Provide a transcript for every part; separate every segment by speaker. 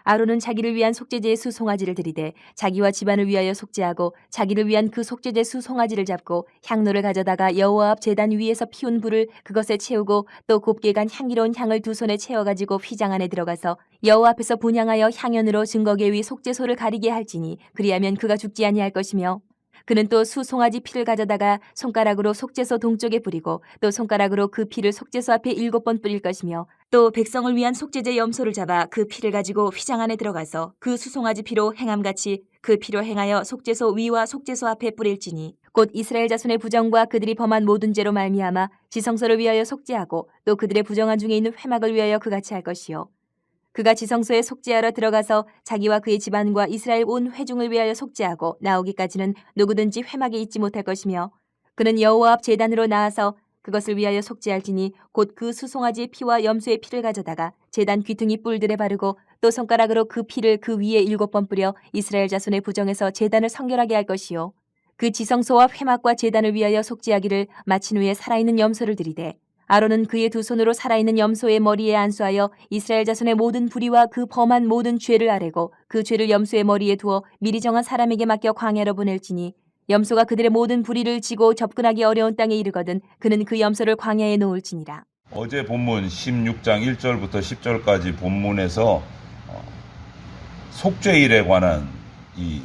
Speaker 1: 아론은 자기를 위한 속죄제의 수 송아지를 들이되 자기와 집안을 위하여 속죄하고 자기를 위한 그 속죄제 수 송아지를 잡고 향로를 가져다가 여호와 앞 제단 위에서 피운 불을 그것에 채우고 또 곱게 간 향기로운 향을 두 손에 채워가지고 휘장 안에 들어가서 여호와 앞에서 분향하여 향연으로 증거계 위 속죄소를 가리게 할지니 그리하면 그가 죽지 아니할 것이며 그는 또 수 송아지 피를 가져다가 손가락으로 속죄소 동쪽에 뿌리고 또 손가락으로 그 피를 속죄소 앞에 7번 뿌릴 것이며 또 백성을 위한 속죄제 염소를 잡아 그 피를 가지고 휘장 안에 들어가서 그 수송아지 피로 행함같이 그 피로 행하여 속죄소 위와 속죄소 앞에 뿌릴지니 곧 이스라엘 자손의 부정과 그들이 범한 모든 죄로 말미암아 지성소를 위하여 속죄하고 또 그들의 부정한 중에 있는 회막을 위하여 그같이 할 것이요 그가 지성소에 속죄하러 들어가서 자기와 그의 집안과 이스라엘 온 회중을 위하여 속죄하고 나오기까지는 누구든지 회막에 있지 못할 것이며 그는 여호와 앞 제단으로 나아서 그것을 위하여 속죄할지니 곧 그 수송아지의 피와 염소의 피를 가져다가 제단 귀퉁이 뿔들에 바르고 또 손가락으로 그 피를 그 위에 7번 뿌려 이스라엘 자손의 부정에서 제단을 성결하게 할 것이요 그 지성소와 회막과 제단을 위하여 속죄하기를 마친 후에 살아있는 염소를 들이되 아론은 그의 두 손으로 살아있는 염소의 머리에 안수하여 이스라엘 자손의 모든 불의와 그 범한 모든 죄를 아뢰고 그 죄를 염소의 머리에 두어 미리 정한 사람에게 맡겨 광야로 보낼지니 염소가 그들의 모든 불의를 지고 접근하기 어려운 땅에 이르거든 그는 그 염소를 광야에 놓을지니라.
Speaker 2: 어제 본문 16장 1절부터 10절까지 본문에서 속죄일에 관한 이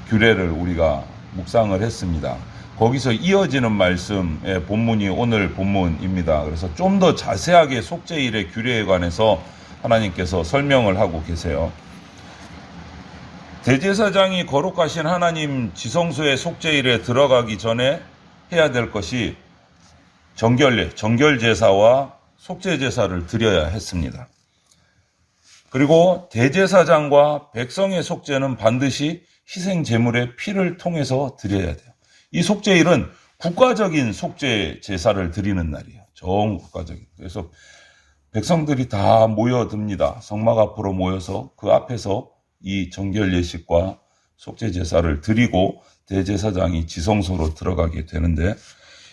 Speaker 2: 규례를 우리가 묵상을 했습니다. 거기서 이어지는 말씀의 본문이 오늘 본문입니다. 그래서 좀 더 자세하게 속죄일의 규례에 관해서 하나님께서 설명을 하고 계세요. 대제사장이 거룩하신 하나님 지성소의 속죄일에 들어가기 전에 해야 될 것이 정결제사와 속죄제사를 드려야 했습니다. 그리고 대제사장과 백성의 속죄는 반드시 희생제물의 피를 통해서 드려야 돼요. 이 속죄일은 국가적인 속죄제사를 드리는 날이에요. 전 국가적인. 그래서 백성들이 다 모여듭니다. 성막 앞으로 모여서 그 앞에서 이 정결예식과 속죄제사를 드리고 대제사장이 지성소로 들어가게 되는데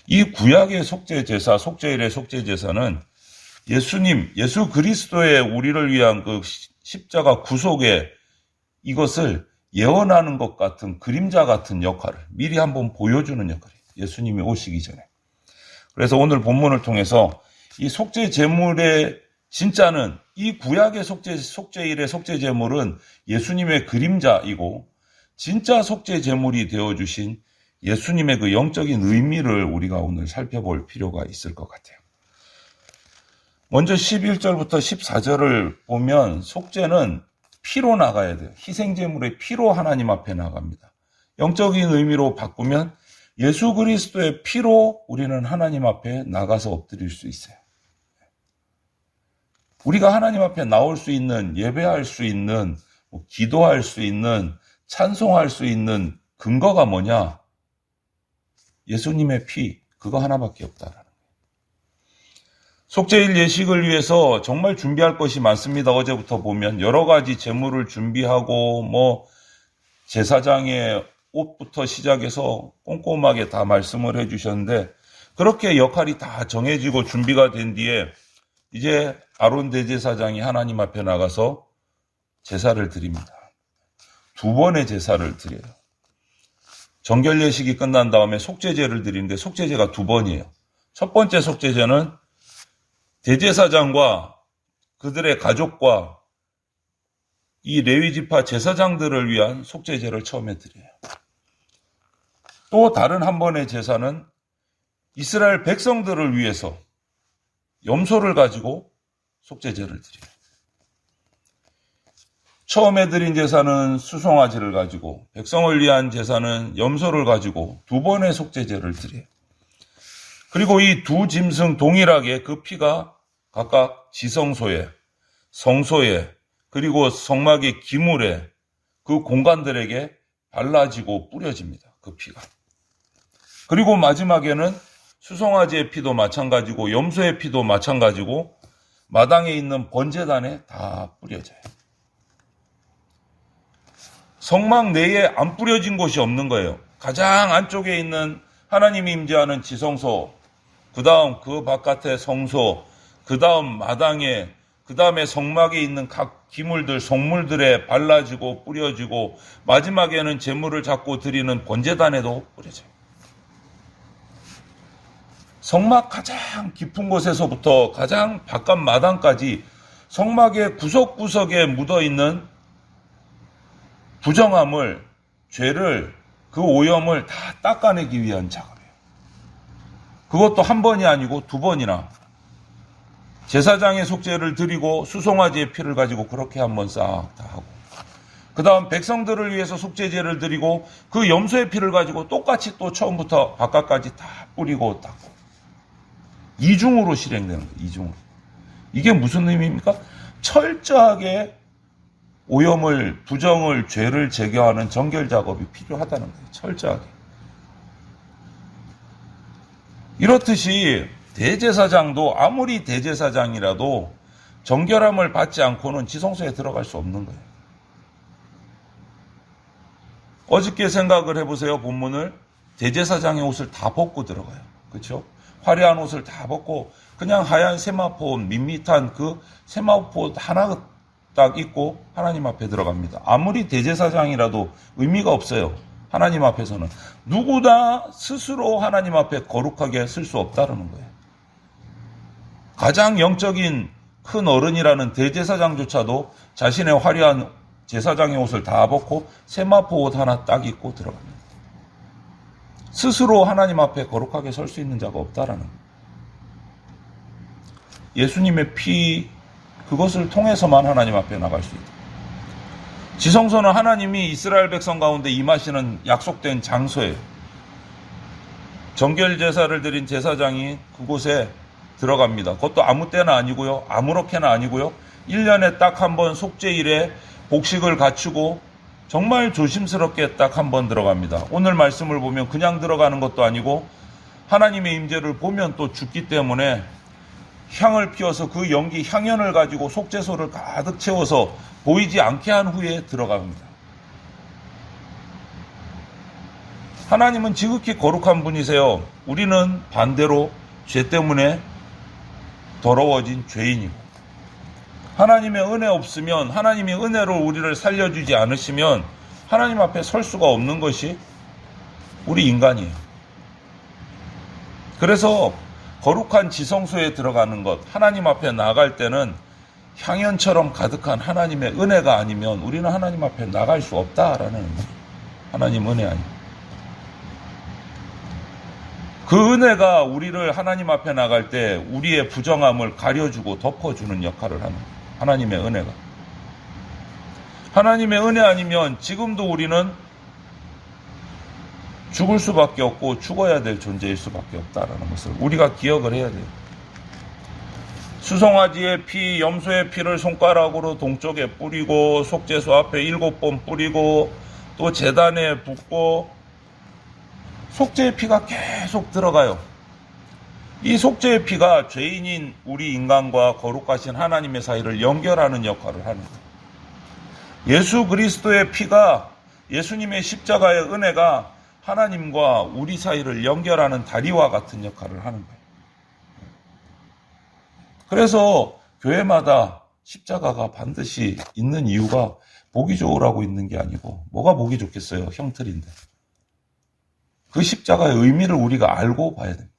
Speaker 2: 이 구약의 속죄제사, 속죄일의 속죄제사는 예수 그리스도의 우리를 위한 그 십자가 구속의 이것을 예언하는 것 같은 그림자 같은 역할을 미리 한번 보여주는 역할이에요. 예수님이 오시기 전에. 그래서 오늘 본문을 통해서 이 속죄 제물의 진짜는 이 구약의 속죄일의 속죄 제물은 예수님의 그림자이고 진짜 속죄 제물이 되어주신 예수님의 그 영적인 의미를 우리가 오늘 살펴볼 필요가 있을 것 같아요. 먼저 11절부터 14절을 보면 속죄는 피로 나가야 돼요. 희생제물의 피로 하나님 앞에 나갑니다. 영적인 의미로 바꾸면 예수 그리스도의 피로 우리는 하나님 앞에 나가서 엎드릴 수 있어요. 우리가 하나님 앞에 나올 수 있는, 예배할 수 있는, 기도할 수 있는, 찬송할 수 있는 근거가 뭐냐? 예수님의 피, 그거 하나밖에 없다라는 거예요. 속죄일 예식을 위해서 정말 준비할 것이 많습니다. 어제부터 보면 여러 가지 제물을 준비하고 제사장의 옷부터 시작해서 꼼꼼하게 다 말씀을 해주셨는데 그렇게 역할이 다 정해지고 준비가 된 뒤에 이제 아론 대제사장이 하나님 앞에 나가서 제사를 드립니다. 2번의 제사를 드려요. 정결 예식이 끝난 다음에 속죄제를 드리는데 속죄제가 2번이에요. 첫 번째 속죄제는 대제사장과 그들의 가족과 이 레위지파 제사장들을 위한 속죄제를 처음에 드려요. 또 다른 한 번의 제사는 이스라엘 백성들을 위해서 염소를 가지고 속죄제를 드려요. 처음에 드린 제사는 수송아지를 가지고 백성을 위한 제사는 염소를 가지고 2번의 속죄제를 드려요. 그리고 이 두 짐승 동일하게 그 피가 각각 지성소에, 성소에, 그리고 성막의 기물에 그 공간들에게 발라지고 뿌려집니다. 그 피가. 그리고 마지막에는 수송아지의 피도 마찬가지고 염소의 피도 마찬가지고 마당에 있는 번제단에 다 뿌려져요. 성막 내에 안 뿌려진 곳이 없는 거예요. 가장 안쪽에 있는 하나님이 임재하는 지성소, 그 다음 그 바깥의 성소, 그 다음 마당에, 그 다음에 성막에 있는 각 기물들, 속물들에 발라지고 뿌려지고 마지막에는 제물을 잡고 드리는 번제단에도 뿌려져요. 성막 가장 깊은 곳에서부터 가장 바깥 마당까지 성막의 구석구석에 묻어있는 부정함을, 죄를, 그 오염을 다 닦아내기 위한 작업이에요. 그것도 한 번이 아니고 두 번이나 제사장의 속죄를 드리고 수송아지의 피를 가지고 그렇게 한번 싹 다 하고, 그 다음 백성들을 위해서 속죄제를 드리고 그 염소의 피를 가지고 똑같이 또 처음부터 바깥까지 다 뿌리고 닦고, 이중으로 실행되는 거예요. 이중으로. 이게 무슨 의미입니까? 철저하게 오염을, 부정을, 죄를 제거하는 정결 작업이 필요하다는 거예요. 철저하게. 이렇듯이 대제사장도 아무리 대제사장이라도 정결함을 받지 않고는 지성소에 들어갈 수 없는 거예요. 어저께 생각을 해보세요. 본문을. 대제사장의 옷을 다 벗고 들어가요. 그렇죠? 화려한 옷을 다 벗고 그냥 하얀 세마포, 밋밋한 그 세마포 하나 딱 입고 하나님 앞에 들어갑니다. 아무리 대제사장이라도 의미가 없어요. 하나님 앞에서는. 누구나 스스로 하나님 앞에 거룩하게 쓸 수 없다는 거예요. 가장 영적인 큰 어른이라는 대제사장조차도 자신의 화려한 제사장의 옷을 다 벗고 세마포 옷 하나 딱 입고 들어갑니다. 스스로 하나님 앞에 거룩하게 설 수 있는 자가 없다라는 거예요. 예수님의 피, 그것을 통해서만 하나님 앞에 나갈 수 있다. 지성소는 하나님이 이스라엘 백성 가운데 임하시는 약속된 장소예요. 정결 제사를 드린 제사장이 그곳에 들어갑니다. 그것도 아무 때나 아니고요. 아무렇게나 아니고요. 1년에 딱 한 번 속죄일에 복식을 갖추고 정말 조심스럽게 딱 한 번 들어갑니다. 오늘 말씀을 보면 그냥 들어가는 것도 아니고 하나님의 임재를 보면 또 죽기 때문에 향을 피워서 그 연기, 향연을 가지고 속죄소를 가득 채워서 보이지 않게 한 후에 들어갑니다. 하나님은 지극히 거룩한 분이세요. 우리는 반대로 죄 때문에 더러워진 죄인이고, 하나님의 은혜 없으면, 하나님이 은혜로 우리를 살려주지 않으시면 하나님 앞에 설 수가 없는 것이 우리 인간이에요. 그래서 거룩한 지성소에 들어가는 것, 하나님 앞에 나갈 때는 향연처럼 가득한 하나님의 은혜가 아니면 우리는 하나님 앞에 나갈 수 없다라는 거예요. 하나님 은혜 아니에요. 그 은혜가 우리를 하나님 앞에 나갈 때 우리의 부정함을 가려주고 덮어주는 역할을 하는 거예요. 하나님의 은혜가. 하나님의 은혜 아니면 지금도 우리는 죽을 수밖에 없고 죽어야 될 존재일 수밖에 없다라는 것을 우리가 기억을 해야 돼요. 수송아지의 피, 염소의 피를 손가락으로 동쪽에 뿌리고 속죄소 앞에 7번 뿌리고 또 제단에 붓고 속죄의 피가 계속 들어가요. 이 속죄의 피가 죄인인 우리 인간과 거룩하신 하나님의 사이를 연결하는 역할을 하는 거예요. 예수 그리스도의 피가, 예수님의 십자가의 은혜가 하나님과 우리 사이를 연결하는 다리와 같은 역할을 하는 거예요. 그래서 교회마다 십자가가 반드시 있는 이유가 보기 좋으라고 있는 게 아니고, 뭐가 보기 좋겠어요? 형틀인데. 그 십자가의 의미를 우리가 알고 봐야 됩니다.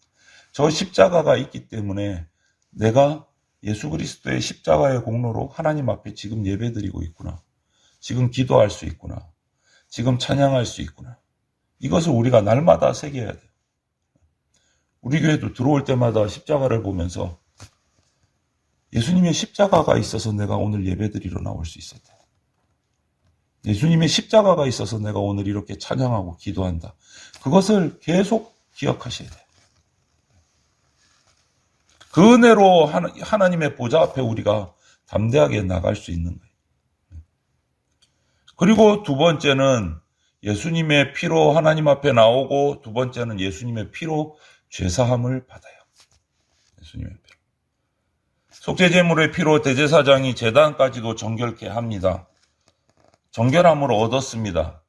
Speaker 2: 저 십자가가 있기 때문에 내가 예수 그리스도의 십자가의 공로로 하나님 앞에 지금 예배드리고 있구나. 지금 기도할 수 있구나. 지금 찬양할 수 있구나. 이것을 우리가 날마다 새겨야 돼요. 우리 교회도 들어올 때마다 십자가를 보면서 예수님의 십자가가 있어서 내가 오늘 예배드리러 나올 수 있었다. 예수님의 십자가가 있어서 내가 오늘 이렇게 찬양하고 기도한다. 그것을 계속 기억하셔야 돼요. 그 은혜로 하나님의 보좌 앞에 우리가 담대하게 나갈 수 있는 거예요. 그리고 두 번째는 예수님의 피로 하나님 앞에 나오고, 두 번째는 예수님의 피로 죄사함을 받아요. 예수님의 피로. 속죄제물의 피로 대제사장이 제단까지도 정결케 합니다. 정결함을 얻었습니다.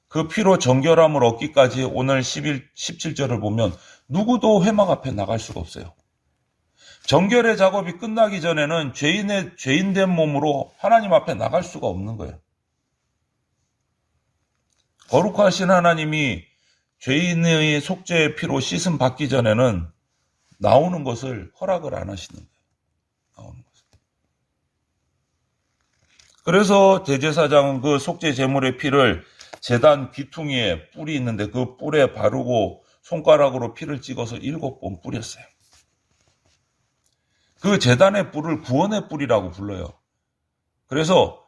Speaker 2: 그 피로 정결함을 얻기까지 오늘 17절을 보면 누구도 회막 앞에 나갈 수가 없어요. 정결의 작업이 끝나기 전에는 죄인된 몸으로 하나님 앞에 나갈 수가 없는 거예요. 거룩하신 하나님이 죄인의 속죄의 피로 씻음 받기 전에는 나오는 것을 허락을 안 하시는 거예요. 나오는 것을. 그래서 대제사장은 그 속죄 제물의 피를 제단 귀퉁이에 뿔이 있는데 그 뿔에 바르고 손가락으로 피를 찍어서 7번 뿌렸어요. 그 제단의 뿔을 구원의 뿔이라고 불러요. 그래서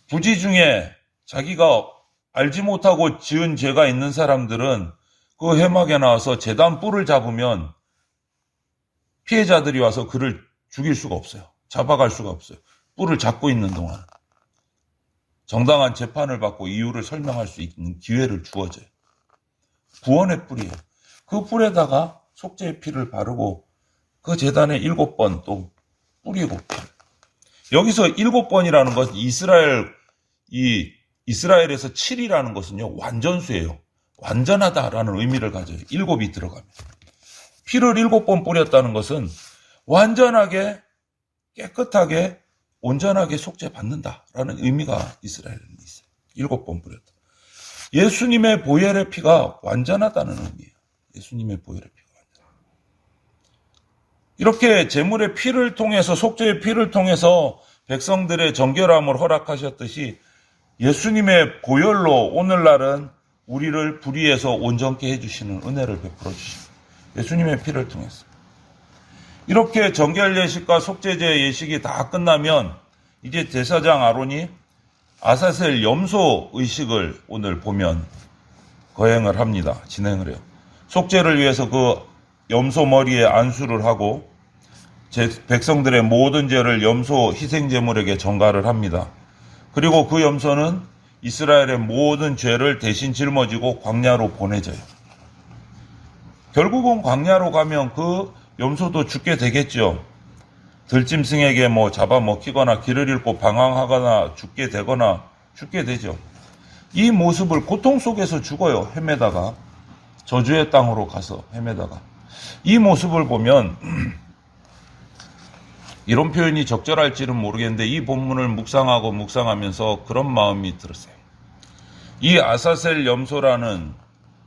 Speaker 2: 부지 중에 자기가 알지 못하고 지은 죄가 있는 사람들은 그 회막에 나와서 제단 뿔을 잡으면 피해자들이 와서 그를 죽일 수가 없어요. 잡아갈 수가 없어요. 뿔을 잡고 있는 동안. 정당한 재판을 받고 이유를 설명할 수 있는 기회를 주어져요. 구원의 뿔이에요. 그 뿔에다가 속죄의 피를 바르고 그 제단에 7번 또 뿌리고 피를. 여기서 7번이라는 것은 이스라엘에서 7이라는 것은요, 완전수예요. 완전하다라는 의미를 가져요. 7이 들어가면. 피를 7번 뿌렸다는 것은 완전하게, 깨끗하게, 온전하게 속죄받는다라는 의미가 이스라엘에 있어요. 7번 뿌렸다. 예수님의 보혈의 피가 완전하다는 의미예요. 예수님의 보혈의 피가 완전하다. 이렇게 제물의 피를 통해서, 속죄의 피를 통해서 백성들의 정결함을 허락하셨듯이 예수님의 보혈로 오늘날은 우리를 불의에서 온전케 해주시는 은혜를 베풀어 주십니다. 예수님의 피를 통해서. 이렇게 정결 예식과 속죄제 예식이 다 끝나면 이제 제사장 아론이 아사셀 염소 의식을 오늘 보면 거행을 합니다. 진행을 해요. 속죄를 위해서 그 염소 머리에 안수를 하고 백성들의 모든 죄를 염소 희생제물에게 전가를 합니다. 그리고 그 염소는 이스라엘의 모든 죄를 대신 짊어지고 광야로 보내져요. 결국은 광야로 가면 그 염소도 죽게 되겠죠. 들짐승에게 잡아먹히거나 길을 잃고 방황하거나 죽게 되죠. 이 모습을 고통 속에서 죽어요. 헤매다가. 저주의 땅으로 가서 헤매다가. 이 모습을 보면 이런 표현이 적절할지는 모르겠는데 이 본문을 묵상하면서 그런 마음이 들었어요. 이 아사셀 염소라는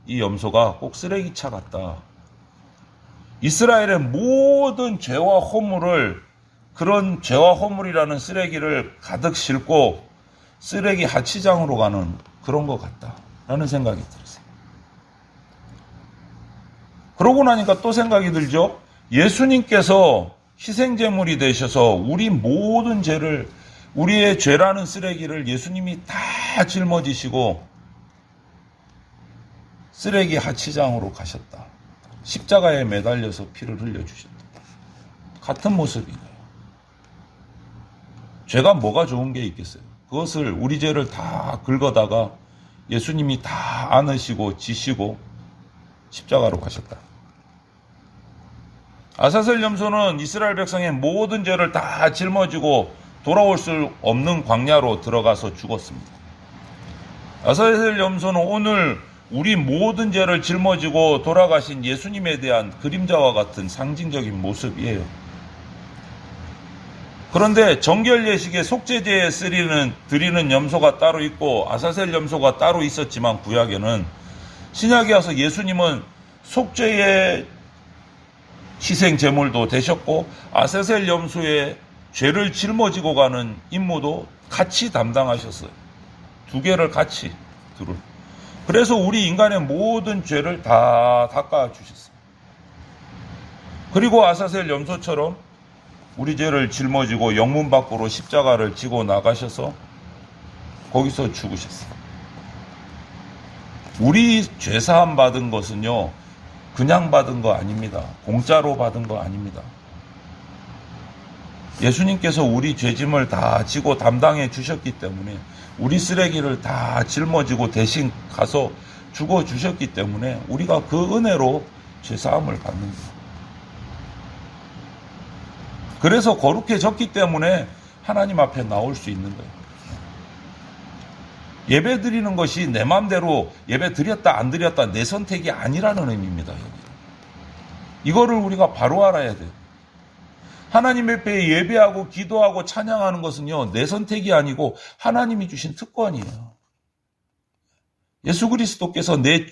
Speaker 2: 이 염소가 꼭 쓰레기차 같다. 이스라엘의 모든 죄와 허물을, 그런 죄와 허물이라는 쓰레기를 가득 싣고 쓰레기 하치장으로 가는 그런 것 같다라는 생각이 들었어요. 그러고 나니까 또 생각이 들죠. 예수님께서 희생제물이 되셔서 우리 모든 죄를, 우리의 죄라는 쓰레기를 예수님이 다 짊어지시고 쓰레기 하치장으로 가셨다. 십자가에 매달려서 피를 흘려주셨다. 같은 모습이에요. 죄가 뭐가 좋은 게 있겠어요? 그것을, 우리 죄를 다 긁어다가 예수님이 다 안으시고 지시고 십자가로 가셨다. 아사셀 염소는 이스라엘 백성의 모든 죄를 다 짊어지고 돌아올 수 없는 광야로 들어가서 죽었습니다. 아사셀 염소는 오늘 우리 모든 죄를 짊어지고 돌아가신 예수님에 대한 그림자와 같은 상징적인 모습이에요. 그런데 정결 예식에 속죄제에 드리는 염소가 따로 있고 아사셀 염소가 따로 있었지만 구약에는, 신약에 와서 예수님은 속죄의 희생 제물도 되셨고 아사셀 염소의 죄를 짊어지고 가는 임무도 같이 담당하셨어요. 두 개를 같이 두루. 그래서 우리 인간의 모든 죄를 다 닦아주셨어요. 그리고 아사셀 염소처럼 우리 죄를 짊어지고 영문 밖으로 십자가를 지고 나가셔서 거기서 죽으셨어요. 우리 죄사함 받은 것은요, 그냥 받은 거 아닙니다. 공짜로 받은 거 아닙니다. 예수님께서 우리 죄짐을 다 지고 담당해 주셨기 때문에, 우리 쓰레기를 다 짊어지고 대신 가서 죽어 주셨기 때문에 우리가 그 은혜로 죄사함을 받는 거예요. 그래서 거룩해졌기 때문에 하나님 앞에 나올 수 있는 거예요. 예배 드리는 것이 내 마음대로 예배 드렸다 안 드렸다 내 선택이 아니라는 의미입니다. 여기. 이거를 우리가 바로 알아야 돼요. 하나님 앞에 예배하고 기도하고 찬양하는 것은요, 내 선택이 아니고 하나님이 주신 특권이에요. 예수 그리스도께서 내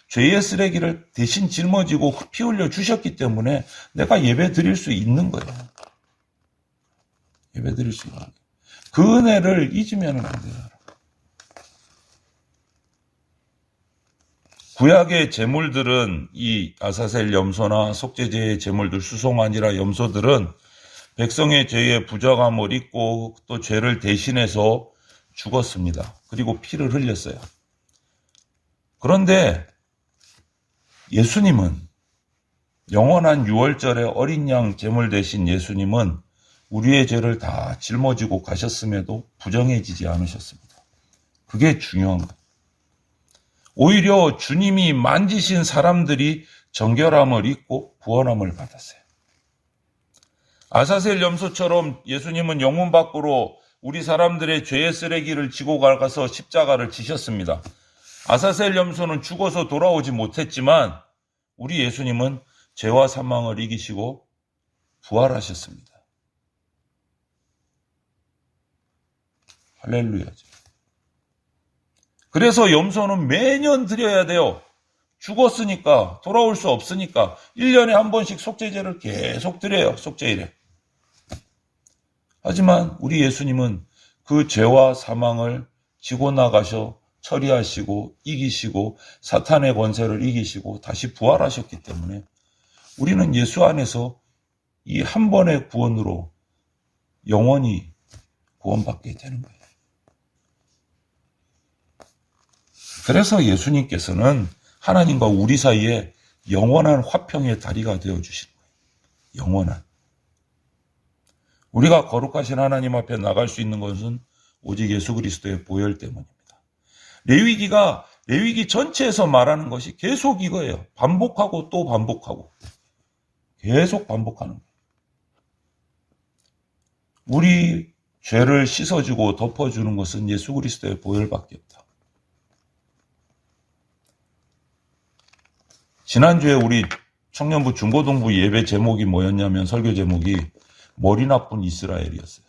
Speaker 2: 죄의 쓰레기를 대신 짊어지고 피 흘려 주셨기 때문에 내가 예배 드릴 수 있는 거예요. 예배 드릴 수 있는 거예요. 그 은혜를 잊으면 안 돼요. 구약의 제물들은 이 아사셀 염소나 속죄제의 제물들, 수송아니라 염소들은 백성의 죄의 부정함을 잊고 또 죄를 대신해서 죽었습니다. 그리고 피를 흘렸어요. 그런데 예수님은 영원한 유월절의 어린 양 제물 대신 예수님은 우리의 죄를 다 짊어지고 가셨음에도 부정해지지 않으셨습니다. 그게 중요한 거예요. 오히려 주님이 만지신 사람들이 정결함을 잊고 구원함을 받았어요. 아사셀 염소처럼 예수님은 영문 밖으로 우리 사람들의 죄의 쓰레기를 지고 가서 십자가를 지셨습니다. 아사셀 염소는 죽어서 돌아오지 못했지만 우리 예수님은 죄와 사망을 이기시고 부활하셨습니다. 할렐루야죠. 그래서 염소는 매년 드려야 돼요. 죽었으니까 돌아올 수 없으니까 1년에 한 번씩 속죄제를 계속 드려요. 속죄일에. 하지만 우리 예수님은 그 죄와 사망을 지고 나가셔 처리하시고 이기시고 사탄의 권세를 이기시고 다시 부활하셨기 때문에 우리는 예수 안에서 이 한 번의 구원으로 영원히 구원받게 되는 거예요. 그래서 예수님께서는 하나님과 우리 사이에 영원한 화평의 다리가 되어주시는 거예요. 영원한. 우리가 거룩하신 하나님 앞에 나갈 수 있는 것은 오직 예수 그리스도의 보혈 때문입니다. 레위기 전체에서 말하는 것이 계속 이거예요. 반복하고 또 반복하고. 계속 반복하는 거예요. 우리 죄를 씻어주고 덮어주는 것은 예수 그리스도의 보혈밖에 없다. 지난주에 우리 청년부 중고등부 예배 제목이 뭐였냐면 설교 제목이 머리 나쁜 이스라엘이었어요.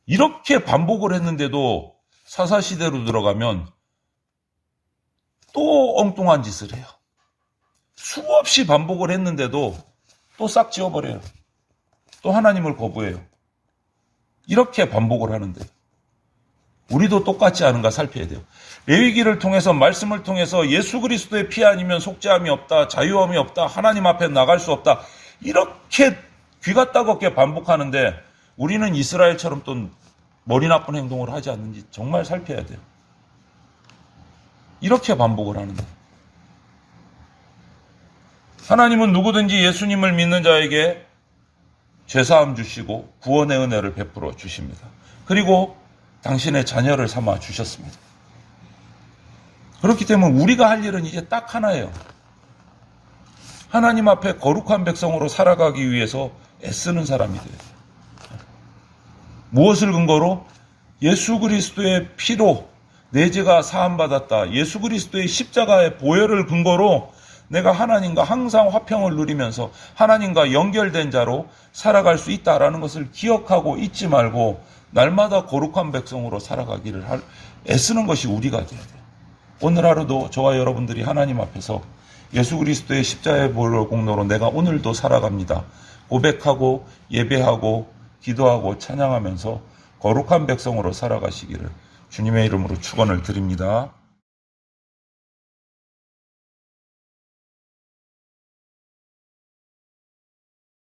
Speaker 2: 이렇게 반복을 했는데도 사사시대로 들어가면 또 엉뚱한 짓을 해요. 수없이 반복을 했는데도 또 싹 지워버려요. 또 하나님을 거부해요. 이렇게 반복을 하는데 우리도 똑같지 않은가 살펴야 돼요. 레위기를 통해서 말씀을 통해서 예수 그리스도의 피 아니면 속죄함이 없다, 자유함이 없다, 하나님 앞에 나갈 수 없다 이렇게 귀가 따갑게 반복하는데 우리는 이스라엘처럼 또 머리 나쁜 행동을 하지 않는지 정말 살펴야 돼요. 이렇게 반복을 하는데 하나님은 누구든지 예수님을 믿는 자에게 죄사함 주시고 구원의 은혜를 베풀어 주십니다. 그리고 당신의 자녀를 삼아 주셨습니다. 그렇기 때문에 우리가 할 일은 이제 딱 하나예요. 하나님 앞에 거룩한 백성으로 살아가기 위해서 애쓰는 사람이 돼요. 무엇을 근거로? 예수 그리스도의 피로 내 죄가 사함받았다. 예수 그리스도의 십자가의 보혈을 근거로 내가 하나님과 항상 화평을 누리면서 하나님과 연결된 자로 살아갈 수 있다라는 것을 기억하고 잊지 말고 날마다 거룩한 백성으로 살아가기를 애쓰는 것이 우리가 돼야 돼요. 오늘 하루도 저와 여러분들이 하나님 앞에서 예수 그리스도의 십자가의 보혈 공로로 내가 오늘도 살아갑니다. 고백하고 예배하고 기도하고 찬양하면서 거룩한 백성으로 살아가시기를 주님의 이름으로 축원을 드립니다.